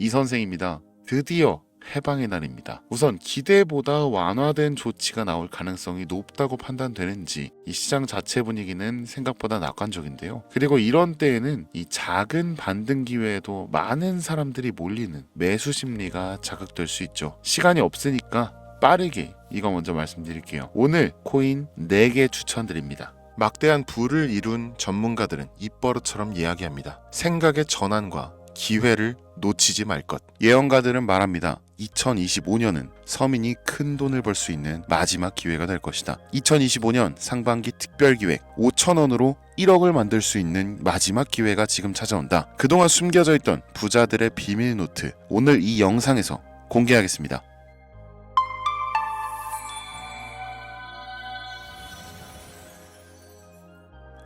이 선생입니다. 드디어 해방의 날입니다. 우선 기대보다 완화된 조치가 나올 가능성이 높다고 판단되는지 이 시장 자체 분위기는 생각보다 낙관적인데요. 그리고 이런 때에는 이 작은 반등 기회에도 많은 사람들이 몰리는 매수 심리가 자극될 수 있죠. 시간이 없으니까 빠르게 이거 먼저 말씀드릴게요. 오늘 코인 4개 추천드립니다. 막대한 부를 이룬 전문가들은 입버릇처럼 이야기합니다. 생각의 전환과 기회를 놓치지 말 것. 예언가들은 말합니다. 2025년은 서민이 큰 돈을 벌 수 있는 마지막 기회가 될 것이다. 2025년 상반기 특별기획 5,000원으로 1억을 만들 수 있는 마지막 기회가 지금 찾아온다. 그동안 숨겨져 있던 부자들의 비밀 노트, 오늘 이 영상에서 공개하겠습니다.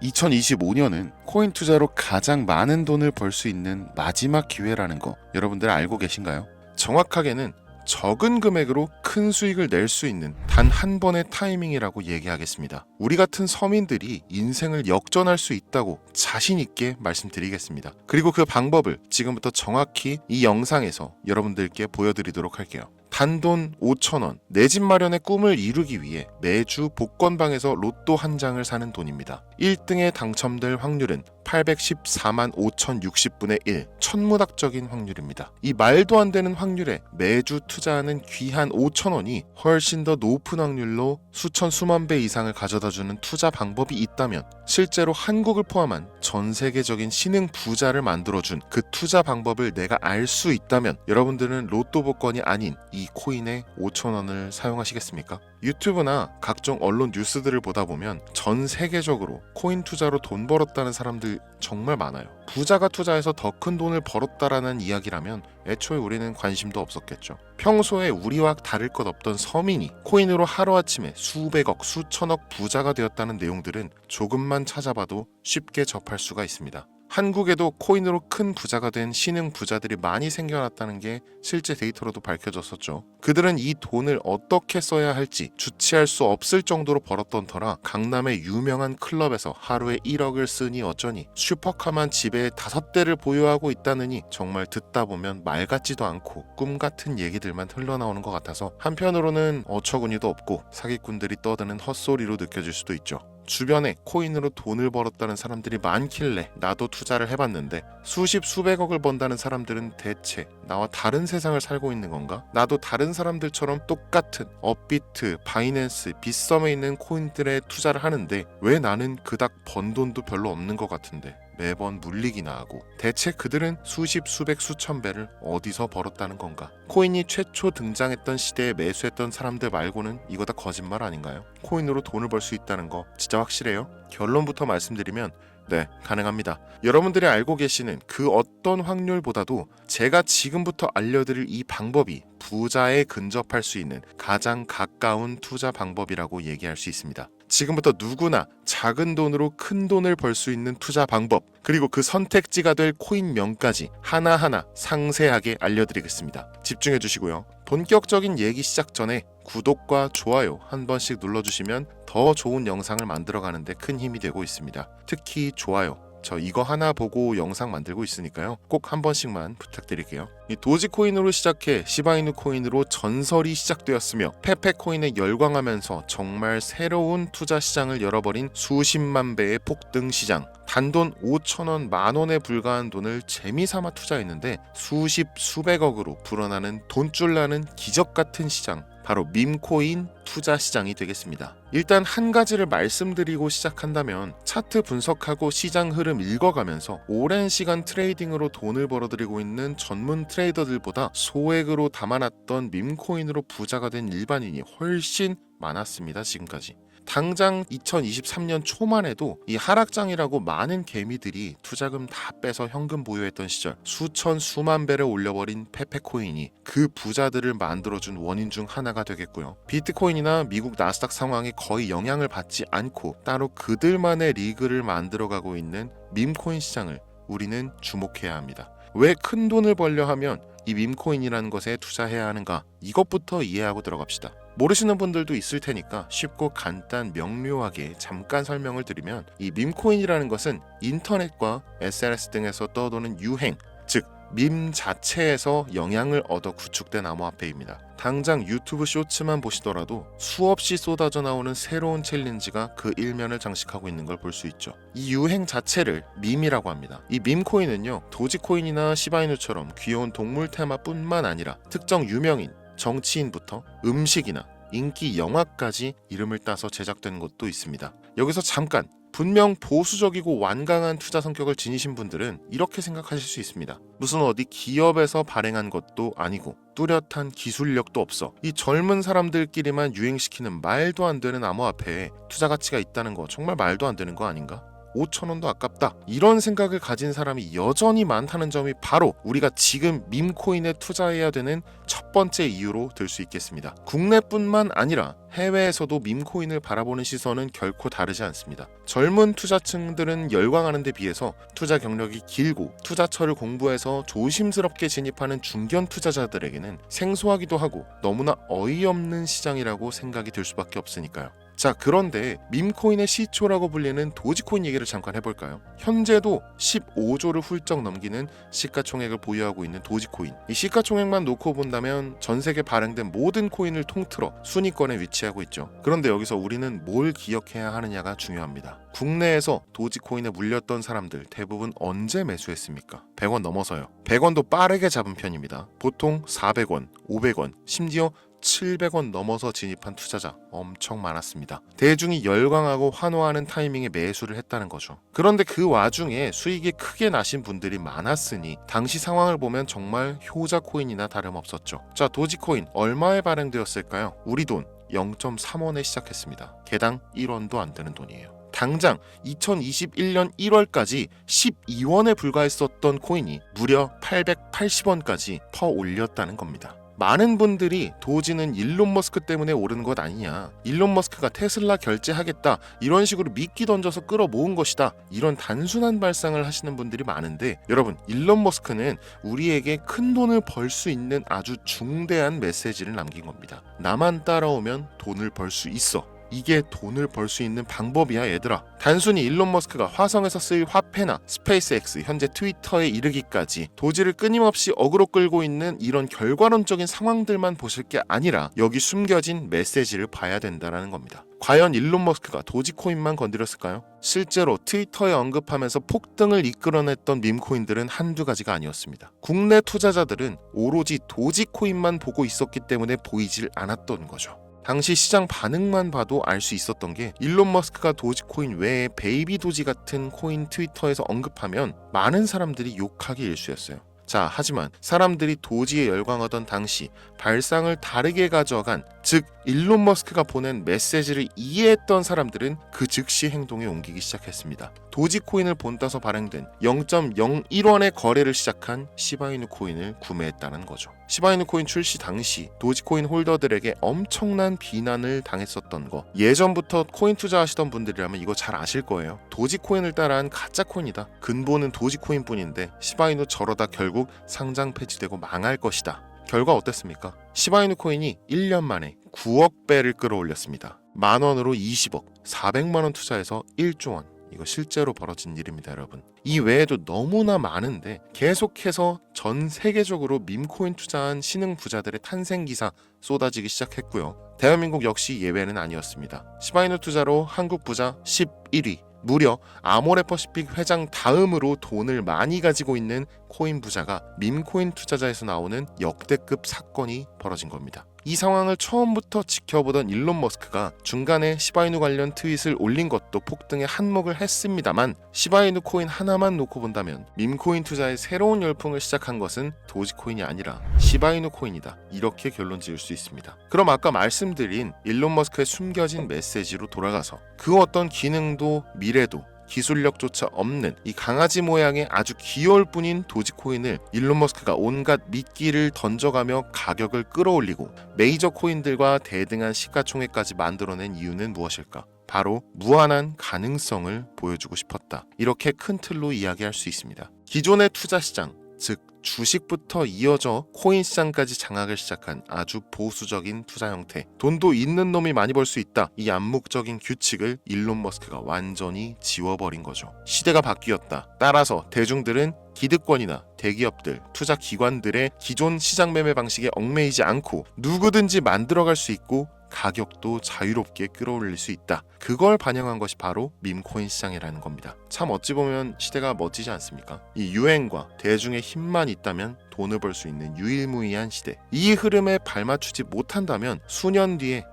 (2025년은) 코인 투자로 가장 많은 돈을 벌 수 있는 마지막 기회라는 거 여러분들 알고 계신가요? 정확하게는 적은 금액으로 큰 수익을 낼 수 있는 단 한 번의 타이밍이라고 얘기하겠습니다. 우리 같은 서민들이 인생을 역전할 수 있다고 자신 있게 말씀드리겠습니다. 그리고 그 방법을 지금부터 정확히 이 영상에서 여러분들께 보여드리도록 할게요. 단돈 5,000원, 내 집 마련의 꿈을 이루기 위해 매주 복권방에서 로또 한 장을 사는 돈입니다. 1등에 당첨될 확률은 814만 5,060분의 1, 천문학적인 확률입니다. 이 말도 안 되는 확률에 매주 투자하는 귀한 5,000원이 훨씬 더 높은 확률로 수천 수만 배 이상을 가져다주는 투자 방법이 있다면, 실제로 한국을 포함한 전 세계적인 신흥 부자를 만들어준 그 투자 방법을 내가 알 수 있다면 여러분들은 로또 복권이 아닌 이 코인의 5,000원을 사용하시겠습니까? 유튜브나 각종 언론 뉴스들을 보다 보면 전 세계적으로 코인 투자로 돈 벌었다는 사람들 정말 많아요. 부자가 투자해서 더 큰 돈을 벌었다라는 이야기라면 애초에 우리는 관심도 없었겠죠. 평소에 우리와 다를 것 없던 서민이 코인으로 하루아침에 수백억, 수천억 부자가 되었다는 내용들은 조금만 찾아봐도 쉽게 접할 수가 있습니다. 한국에도 코인으로 큰 부자가 된 신흥 부자들이 많이 생겨났다는 게 실제 데이터로도 밝혀졌었죠. 그들은 이 돈을 어떻게 써야 할지 주체할 수 없을 정도로 벌었던 터라 강남의 유명한 클럽에서 하루에 1억을 쓰니 어쩌니, 슈퍼카만 집에 5대를 보유하고 있다느니, 정말 듣다 보면 말 같지도 않고 꿈 같은 얘기들만 흘러나오는 것 같아서 한편으로는 어처구니도 없고 사기꾼들이 떠드는 헛소리로 느껴질 수도 있죠. 주변에 코인으로 돈을 벌었다는 사람들이 많길래 나도 투자를 해봤는데, 수십 수백억을 번다는 사람들은 대체 나와 다른 세상을 살고 있는 건가? 나도 다른 사람들처럼 똑같은 업비트, 바이낸스, 빗썸에 있는 코인들에 투자를 하는데 왜 나는 그닥 번 돈도 별로 없는 것 같은데 매번 물리기나 하고, 대체 그들은 수십, 수백, 수천 배를 어디서 벌었다는 건가? 코인이 최초 등장했던 시대에 매수했던 사람들 말고는 이거 다 거짓말 아닌가요? 코인으로 돈을 벌 수 있다는 거 진짜 확실해요? 결론부터 말씀드리면 네, 가능합니다. 여러분들이 알고 계시는 그 어떤 확률보다도 제가 지금부터 알려드릴 이 방법이 부자에 근접할 수 있는 가장 가까운 투자 방법이라고 얘기할 수 있습니다. 지금부터 누구나 작은 돈으로 큰 돈을 벌 수 있는 투자 방법, 그리고 그 선택지가 될 코인명까지 하나하나 상세하게 알려드리겠습니다. 집중해 주시고요. 본격적인 얘기 시작 전에 구독과 좋아요 한 번씩 눌러주시면 더 좋은 영상을 만들어가는데 큰 힘이 되고 있습니다. 특히 좋아요, 저 이거 하나 보고 영상 만들고 있으니까요. 꼭 한 번씩만 부탁드릴게요. 이 도지코인으로 시작해 시바이누 코인으로 전설이 시작되었으며 페페코인에 열광하면서 정말 새로운 투자 시장을 열어버린 수십만 배의 폭등 시장. 단돈 5,000원, 만원에 불과한 돈을 재미삼아 투자했는데 수십, 수백억으로 불어나는 돈줄 나는 기적 같은 시장, 바로 밈코인 투자 시장이 되겠습니다. 일단 한 가지를 말씀드리고 시작한다면, 차트 분석하고 시장 흐름 읽어가면서 오랜 시간 트레이딩으로 돈을 벌어들이고 있는 전문 트레이더들보다 소액으로 담아놨던 밈코인으로 부자가 된 일반인이 훨씬 많았습니다. 지금까지. 당장 2023년 초만 해도 이 하락장이라고 많은 개미들이 투자금 다 빼서 현금 보유했던 시절, 수천 수만 배를 올려버린 페페코인이 그 부자들을 만들어준 원인 중 하나가 되겠고요. 비트코인이나 미국 나스닥 상황에 거의 영향을 받지 않고 따로 그들만의 리그를 만들어가고 있는 밈코인 시장을 우리는 주목해야 합니다. 왜 큰 돈을 벌려 하면 이 밈코인이라는 것에 투자해야 하는가? 이것부터 이해하고 들어갑시다. 모르시는 분들도 있을 테니까 쉽고 간단 명료하게 잠깐 설명을 드리면, 이 밈코인이라는 것은 인터넷과 SNS 등에서 떠도는 유행, 즉 밈 자체에서 영향을 얻어 구축된 암호화폐입니다. 당장 유튜브 쇼츠만 보시더라도 수없이 쏟아져 나오는 새로운 챌린지가 그 일면을 장식하고 있는 걸 볼 수 있죠. 이 유행 자체를 밈이라고 합니다. 이 밈코인은요, 도지코인이나 시바이누처럼 귀여운 동물 테마뿐만 아니라 특정 유명인, 정치인부터 음식이나 인기 영화까지 이름을 따서 제작된 것도 있습니다. 여기서 잠깐, 분명 보수적이고 완강한 투자 성격을 지니신 분들은 이렇게 생각하실 수 있습니다. 무슨 어디 기업에서 발행한 것도 아니고 뚜렷한 기술력도 없어 이 젊은 사람들끼리만 유행시키는 말도 안 되는 암호화폐에 투자 가치가 있다는 거 정말 말도 안 되는 거 아닌가? 5,000원도 아깝다. 이런 생각을 가진 사람이 여전히 많다는 점이 바로 우리가 지금 밈코인에 투자해야 되는 첫 번째 이유로 들 수 있겠습니다. 국내뿐만 아니라 해외에서도 밈코인을 바라보는 시선은 결코 다르지 않습니다. 젊은 투자층들은 열광하는 데 비해서 투자 경력이 길고 투자처를 공부해서 조심스럽게 진입하는 중견 투자자들에게는 생소하기도 하고 너무나 어이없는 시장이라고 생각이 들 수밖에 없으니까요. 자, 그런데 밈코인의 시초라고 불리는 도지코인 얘기를 잠깐 해볼까요? 현재도 15조를 훌쩍 넘기는 시가총액을 보유하고 있는 도지코인. 이 시가총액만 놓고 본다면 전 세계 발행된 모든 코인을 통틀어 순위권에 위치하고 있죠. 그런데 여기서 우리는 뭘 기억해야 하느냐가 중요합니다. 국내에서 도지코인에 물렸던 사람들 대부분 언제 매수했습니까? 100원 넘어서요. 100원도 빠르게 잡은 편입니다. 보통 400원, 500원, 심지어 700원 넘어서 진입한 투자자 엄청 많았습니다. 대중이 열광하고 환호하는 타이밍에 매수를 했다는 거죠. 그런데 그 와중에 수익이 크게 나신 분들이 많았으니 당시 상황을 보면 정말 효자 코인이나 다름없었죠. 자, 도지코인 얼마에 발행되었을까요? 우리 돈 0.3원에 시작했습니다. 개당 1원도 안 되는 돈이에요. 당장 2021년 1월까지 12원에 불과했었던 코인이 무려 880원까지 퍼 올렸다는 겁니다. 많은 분들이 도지는 일론 머스크 때문에 오르는 것 아니냐, 일론 머스크가 테슬라 결제하겠다 이런 식으로 미끼 던져서 끌어모은 것이다, 이런 단순한 발상을 하시는 분들이 많은데, 여러분, 일론 머스크는 우리에게 큰 돈을 벌 수 있는 아주 중대한 메시지를 남긴 겁니다. 나만 따라오면 돈을 벌 수 있어. 이게 돈을 벌 수 있는 방법이야, 얘들아. 단순히 일론 머스크가 화성에서 쓸 화폐나 스페이스X, 현재 트위터에 이르기까지 도지를 끊임없이 어그로 끌고 있는 이런 결과론적인 상황들만 보실 게 아니라 여기 숨겨진 메시지를 봐야 된다는 겁니다. 과연 일론 머스크가 도지코인만 건드렸을까요? 실제로 트위터에 언급하면서 폭등을 이끌어냈던 밈코인들은 한두 가지가 아니었습니다. 국내 투자자들은 오로지 도지코인만 보고 있었기 때문에 보이질 않았던 거죠. 당시 시장 반응만 봐도 알 수 있었던 게, 일론 머스크가 도지코인 외에 베이비 도지 같은 코인 트위터에서 언급하면 많은 사람들이 욕하기 일쑤였어요. 자, 하지만 사람들이 도지에 열광하던 당시 발상을 다르게 가져간, 즉 일론 머스크가 보낸 메시지를 이해했던 사람들은 그 즉시 행동에 옮기기 시작했습니다. 도지코인을 본따서 발행된 0.01원의 거래를 시작한 시바이누 코인을 구매했다는 거죠. 시바이누 코인 출시 당시 도지코인 홀더들에게 엄청난 비난을 당했었던 거, 예전부터 코인 투자하시던 분들이라면 이거 잘 아실 거예요. 도지코인을 따라한 가짜코인이다. 근본은 도지코인뿐인데 시바이누 저러다 결국 상장 폐지되고 망할 것이다. 결과 어땠습니까? 시바이누 코인이 1년 만에 9억 배를 끌어올렸습니다. 만원으로 20억, 400만원 투자해서 1조 원. 이거 실제로 벌어진 일입니다, 여러분. 이 외에도 너무나 많은데 계속해서 전 세계적으로 밈코인 투자한 신흥 부자들의 탄생 기사 쏟아지기 시작했고요. 대한민국 역시 예외는 아니었습니다. 시바이누 투자로 한국 부자 11위, 무려 아모레퍼시픽 회장 다음으로 돈을 많이 가지고 있는 코인 부자가 밈코인 투자자에서 나오는 역대급 사건이 벌어진 겁니다. 이 상황을 처음부터 지켜보던 일론 머스크가 중간에 시바이누 관련 트윗을 올린 것도 폭등에 한몫을 했습니다만, 시바이누 코인 하나만 놓고 본다면 밈코인 투자의 새로운 열풍을 시작한 것은 도지코인이 아니라 시바이누 코인이다, 이렇게 결론 지을 수 있습니다. 그럼 아까 말씀드린 일론 머스크의 숨겨진 메시지로 돌아가서 그 어떤 기능도 미래도 기술력조차 없는 이 강아지 모양의 아주 귀여울 뿐인 도지코인을 일론 머스크가 온갖 미끼를 던져가며 가격을 끌어올리고 메이저 코인들과 대등한 시가총액까지 만들어낸 이유는 무엇일까? 바로 무한한 가능성을 보여주고 싶었다. 이렇게 큰 틀로 이야기할 수 있습니다. 기존의 투자 시장, 즉 주식부터 이어져 코인 시장까지 장악을 시작한 아주 보수적인 투자 형태, 돈도 있는 놈이 많이 벌 수 있다, 이 암묵적인 규칙을 일론 머스크가 완전히 지워버린 거죠. 시대가 바뀌었다. 따라서 대중들은 기득권이나 대기업들, 투자 기관들의 기존 시장 매매 방식에 얽매이지 않고 누구든지 만들어갈 수 있고 가격도 자유롭게 끌어올릴 수 있다. 그걸 반영한 것이 바로 밈코인 시장이라는 겁니다. 참 어찌 보면 시대가 멋지지 않습니까? 이 유행과 대중의 힘만 있다면 돈을 벌 수 있는 유일무이한 시대. 이 흐름에 발맞추지 못한다면 수년 뒤에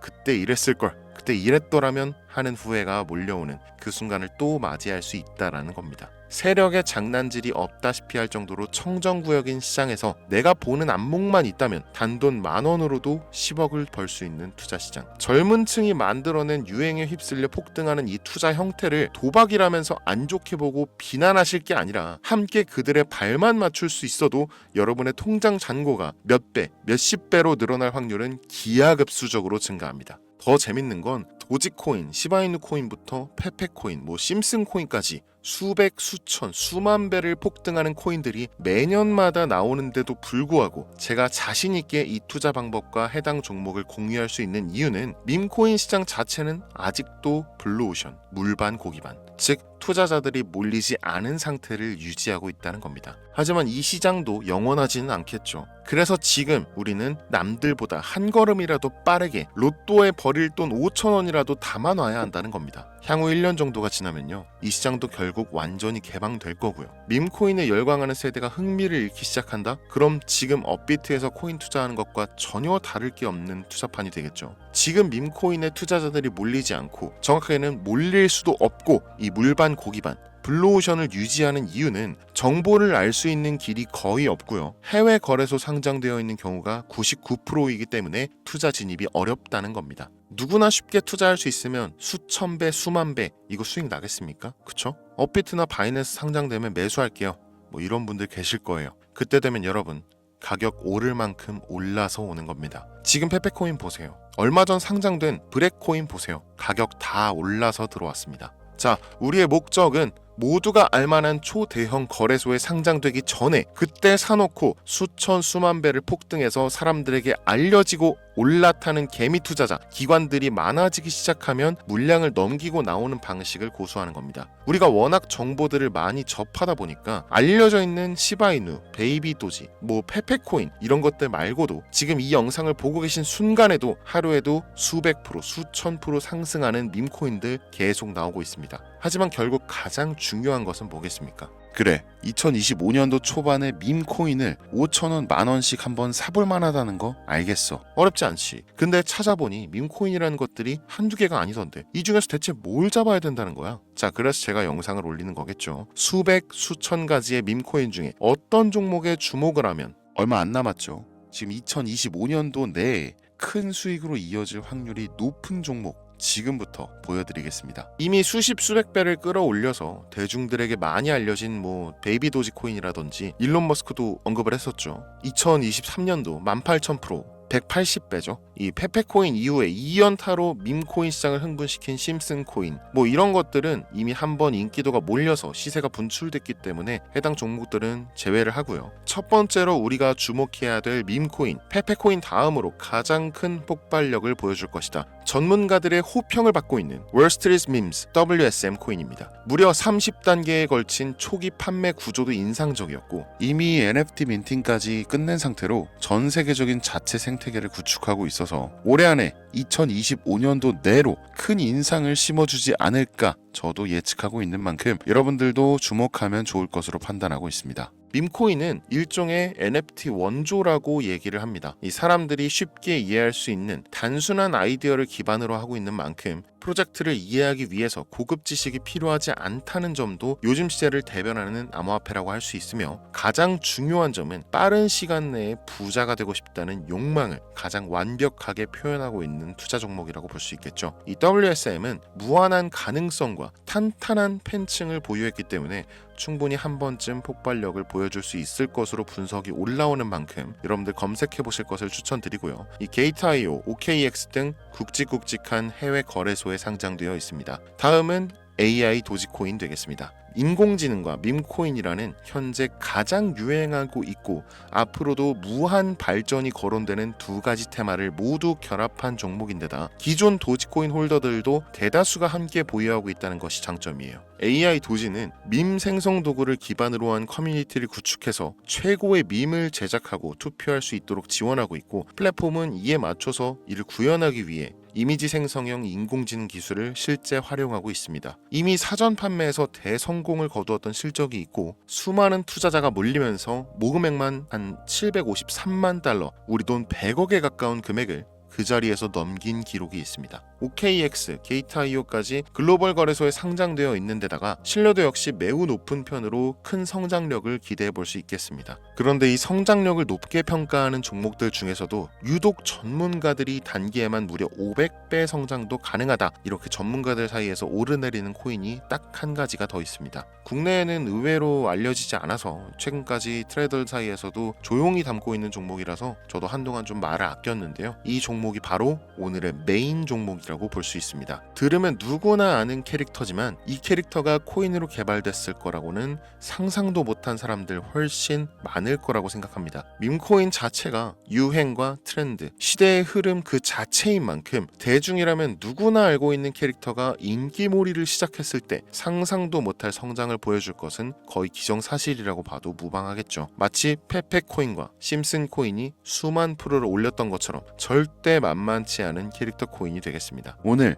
그때 이랬을걸, 그때 이랬더라면 하는 후회가 몰려오는 그 순간을 또 맞이할 수 있다라는 겁니다. 세력의 장난질이 없다시피 할 정도로 청정구역인 시장에서 내가 보는 안목만 있다면 단돈 10,000원으로도 10억을 벌 수 있는 투자시장. 젊은 층이 만들어낸 유행에 휩쓸려 폭등하는 이 투자 형태를 도박이라면서 안 좋게 보고 비난하실 게 아니라 함께 그들의 발만 맞출 수 있어도 여러분의 통장 잔고가 몇 배, 몇십 배로 늘어날 확률은 기하급수적으로 증가합니다. 더 재밌는 건 도지코인, 시바이누 코인부터 페페코인, 심슨 코인까지 수백, 수천, 수만 배를 폭등하는 코인들이 매년마다 나오는데도 불구하고 제가 자신 있게 이 투자 방법과 해당 종목을 공유할 수 있는 이유는 밈코인 시장 자체는 아직도 블루오션, 물반 고기반, 즉 투자자들이 몰리지 않은 상태를 유지하고 있다는 겁니다. 하지만 이 시장도 영원하지는 않겠죠. 그래서 지금 우리는 남들보다 한 걸음이라도 빠르게 로또에 버릴 돈 5,000원이라도 담아놔야 한다는 겁니다. 향후 1년 정도가 지나면요, 이 시장도 결국 완전히 개방될 거고요. 밈코인에 열광하는 세대가 흥미를 잃기 시작한다? 그럼 지금 업비트에서 코인 투자하는 것과 전혀 다를 게 없는 투자판이 되겠죠. 지금 밈코인에 투자자들이 몰리지 않고, 정확하게는 몰릴 수도 없고, 이 물반 고기반 블루오션을 유지하는 이유는 정보를 알 수 있는 길이 거의 없고요. 해외 거래소 상장되어 있는 경우가 99%이기 때문에 투자 진입이 어렵다는 겁니다. 누구나 쉽게 투자할 수 있으면 수천 배, 수만 배 이거 수익 나겠습니까? 그쵸? 업비트나 바이낸스 상장되면 매수할게요. 이런 분들 계실 거예요. 그때 되면 여러분, 가격 오를 만큼 올라서 오는 겁니다. 지금 페페코인 보세요. 얼마 전 상장된 브렉코인 보세요. 가격 다 올라서 들어왔습니다. 자, 우리의 목적은 모두가 알만한 초대형 거래소에 상장되기 전에 그때 사놓고 수천 수만 배를 폭등해서 사람들에게 알려지고 올라타는 개미 투자자, 기관들이 많아지기 시작하면 물량을 넘기고 나오는 방식을 고수하는 겁니다. 우리가 워낙 정보들을 많이 접하다 보니까 알려져 있는 시바이누, 베이비 도지, 페페코인 이런 것들 말고도 지금 이 영상을 보고 계신 순간에도 하루에도 수백 프로, 수천 프로 상승하는 밈코인들 계속 나오고 있습니다. 하지만 결국 가장 중요한 것은 뭐겠습니까? 그래, 2025년도 초반에 밈코인을 5,000원, 10,000원씩 한번 사볼 만하다는 거 알겠어. 어렵지 않지. 근데 찾아보니 밈코인이라는 것들이 한두 개가 아니던데 이 중에서 대체 뭘 잡아야 된다는 거야? 자, 그래서 제가 영상을 올리는 거겠죠. 수백, 수천 가지의 밈코인 중에 어떤 종목에 주목을 하면 얼마 안 남았죠. 지금 2025년도 내에 큰 수익으로 이어질 확률이 높은 종목 지금부터 보여드리겠습니다. 이미 수십 수백 배를 끌어올려서 대중들에게 많이 알려진 베이비 도지 코인이라든지 일론 머스크도 언급을 했었죠. 2023년도 18,000%, 180배죠. 이 페페코인 이후에 2연타로 밈코인 시장을 흥분시킨 심슨 코인, 이런 것들은 이미 한번 인기도가 몰려서 시세가 분출됐기 때문에 해당 종목들은 제외를 하고요. 첫 번째로 우리가 주목해야 될 밈코인, 페페코인 다음으로 가장 큰 폭발력을 보여줄 것이다. 전문가들의 호평을 받고 있는 월스트리트 밈스 WSM 코인입니다. 무려 30단계에 걸친 초기 판매 구조도 인상적이었고 이미 NFT 민팅까지 끝낸 상태로 전 세계적인 자체 생태계를 구축하고 있어서 올해 안에 2025년도 내로 큰 인상을 심어주지 않을까 저도 예측하고 있는 만큼 여러분들도 주목하면 좋을 것으로 판단하고 있습니다. 밈코인은 일종의 NFT 원조라고 얘기를 합니다. 이 사람들이 쉽게 이해할 수 있는 단순한 아이디어를 기반으로 하고 있는 만큼 프로젝트를 이해하기 위해서 고급 지식이 필요하지 않다는 점도 요즘 시대를 대변하는 암호화폐라고 할 수 있으며, 가장 중요한 점은 빠른 시간 내에 부자가 되고 싶다는 욕망을 가장 완벽하게 표현하고 있는 투자 종목이라고 볼 수 있겠죠. 이 WSM은 무한한 가능성과 탄탄한 팬층을 보유했기 때문에 충분히 한 번쯤 폭발력을 보여줄 수 있을 것으로 분석이 올라오는 만큼 여러분들 검색해 보실 것을 추천드리고요. 이 게이트.io, OKX 등 굵직굵직한 해외 거래소에 상장되어 있습니다. 다음은 AI 도지코인 되겠습니다. 인공지능과 밈코인이라는 현재 가장 유행하고 있고 앞으로도 무한 발전이 거론되는 두 가지 테마를 모두 결합한 종목인데다 기존 도지코인 홀더들도 대다수가 함께 보유하고 있다는 것이 장점이에요. AI 도지는 밈 생성 도구를 기반으로 한 커뮤니티를 구축해서 최고의 밈을 제작하고 투표할 수 있도록 지원하고 있고, 플랫폼은 이에 맞춰서 이를 구현하기 위해 이미지 생성형 인공지능 기술을 실제 활용하고 있습니다. 이미 사전 판매에서 대성공을 거두었던 실적이 있고 수많은 투자자가 몰리면서 모금액만 한 753만 달러, 우리 돈 100억에 가까운 금액을 그 자리에서 넘긴 기록이 있습니다. OKX, 게이트.io까지 글로벌 거래소에 상장되어 있는 데다가 신뢰도 역시 매우 높은 편으로 큰 성장력을 기대해 볼 수 있겠습니다. 그런데 이 성장력을 높게 평가하는 종목들 중에서도 유독 전문가들이 단기에만 무려 500배 성장도 가능하다, 이렇게 전문가들 사이에서 오르내리는 코인이 딱 한 가지가 더 있습니다. 국내에는 의외로 알려지지 않아서 최근까지 트레이더 사이에서도 조용히 담고 있는 종목이라서 저도 한동안 좀 말을 아꼈는데요. 이 종목이 바로 오늘의 메인 종목이라고 볼 수 있습니다. 들으면 누구나 아는 캐릭터지만 이 캐릭터가 코인으로 개발됐을 거라고는 상상도 못한 사람들 훨씬 많을 거라고 생각합니다. 밈코인 자체가 유행과 트렌드, 시대의 흐름 그 자체인 만큼 대중이라면 누구나 알고 있는 캐릭터가 인기몰이를 시작했을 때 상상도 못할 성장을 보여줄 것은 거의 기정사실이라고 봐도 무방하겠죠. 마치 페페코인과 심슨코인이 수만 프로를 올렸던 것처럼 절대 만만치 않은 캐릭터 코인이 되겠습니다. 오늘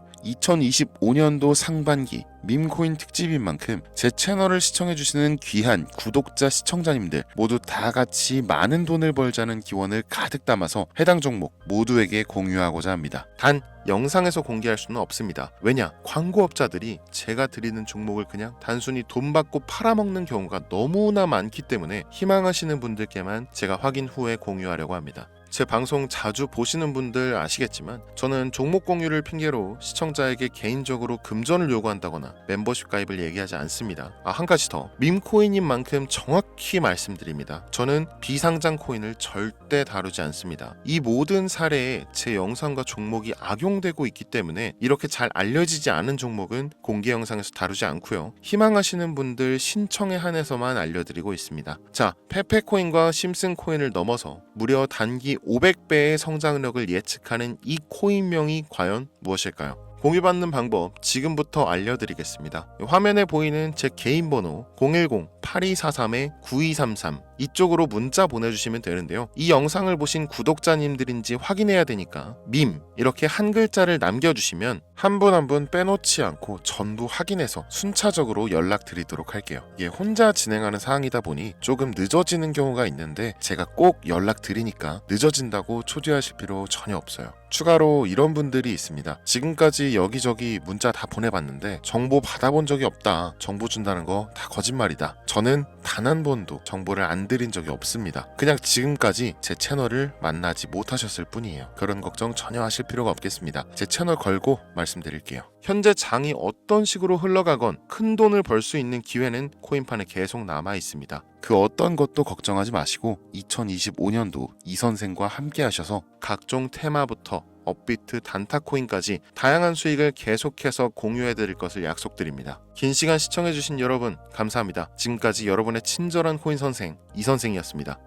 2025년도 상반기 밈코인 특집인 만큼 제 채널을 시청해주시는 귀한 구독자 시청자님들 모두 다 같이 많은 돈을 벌자는 기원을 가득 담아서 해당 종목 모두에게 공유하고자 합니다. 단 영상에서 공개할 수는 없습니다. 왜냐? 광고업자들이 제가 드리는 종목을 그냥 단순히 돈 받고 팔아먹는 경우가 너무나 많기 때문에 희망하시는 분들께만 제가 확인 후에 공유하려고 합니다. 제 방송 자주 보시는 분들 아시겠지만 저는 종목 공유를 핑계로 시청자에게 개인적으로 금전을 요구한다거나 멤버십 가입을 얘기하지 않습니다. 한 가지 더, 밈코인인 만큼 정확히 말씀드립니다. 저는 비상장 코인을 절대 다루지 않습니다. 이 모든 사례에 제 영상과 종목이 악용되고 있기 때문에 이렇게 잘 알려지지 않은 종목은 공개 영상에서 다루지 않고요. 희망하시는 분들 신청에 한해서만 알려드리고 있습니다. 자, 페페코인과 심슨코인을 넘어서 무려 단기 500배의 성장력을 예측하는 이 코인명이 과연 무엇일까요? 공유받는 방법 지금부터 알려드리겠습니다. 화면에 보이는 제 개인 번호 010-8243-9233 이쪽으로 문자 보내주시면 되는데요. 이 영상을 보신 구독자님들인지 확인해야 되니까 밈 이렇게 한 글자를 남겨주시면 한 분 한 분 빼놓지 않고 전부 확인해서 순차적으로 연락드리도록 할게요. 이게 혼자 진행하는 사항이다 보니 조금 늦어지는 경우가 있는데 제가 꼭 연락드리니까 늦어진다고 초조하실 필요 전혀 없어요. 추가로 이런 분들이 있습니다. 지금까지 여기저기 문자 다 보내봤는데 정보 받아본 적이 없다. 정보 준다는 거 다 거짓말이다. 저는 단 한 번도 정보를 안 드린 적이 없습니다. 그냥 지금까지 제 채널을 만나지 못하셨을 뿐이에요. 그런 걱정 전혀 하실 필요가 없겠습니다. 제 채널 걸고 말씀드릴게요. 현재 장이 어떤 식으로 흘러가건 큰 돈을 벌 수 있는 기회는 코인판에 계속 남아 있습니다. 그 어떤 것도 걱정하지 마시고 2025년도 이 선생과 함께 하셔서 각종 테마부터 업비트, 단타코인까지 다양한 수익을 계속해서 공유해드릴 것을 약속드립니다. 긴 시간 시청해주신 여러분 감사합니다. 지금까지 여러분의 친절한 코인 선생 이선생이었습니다.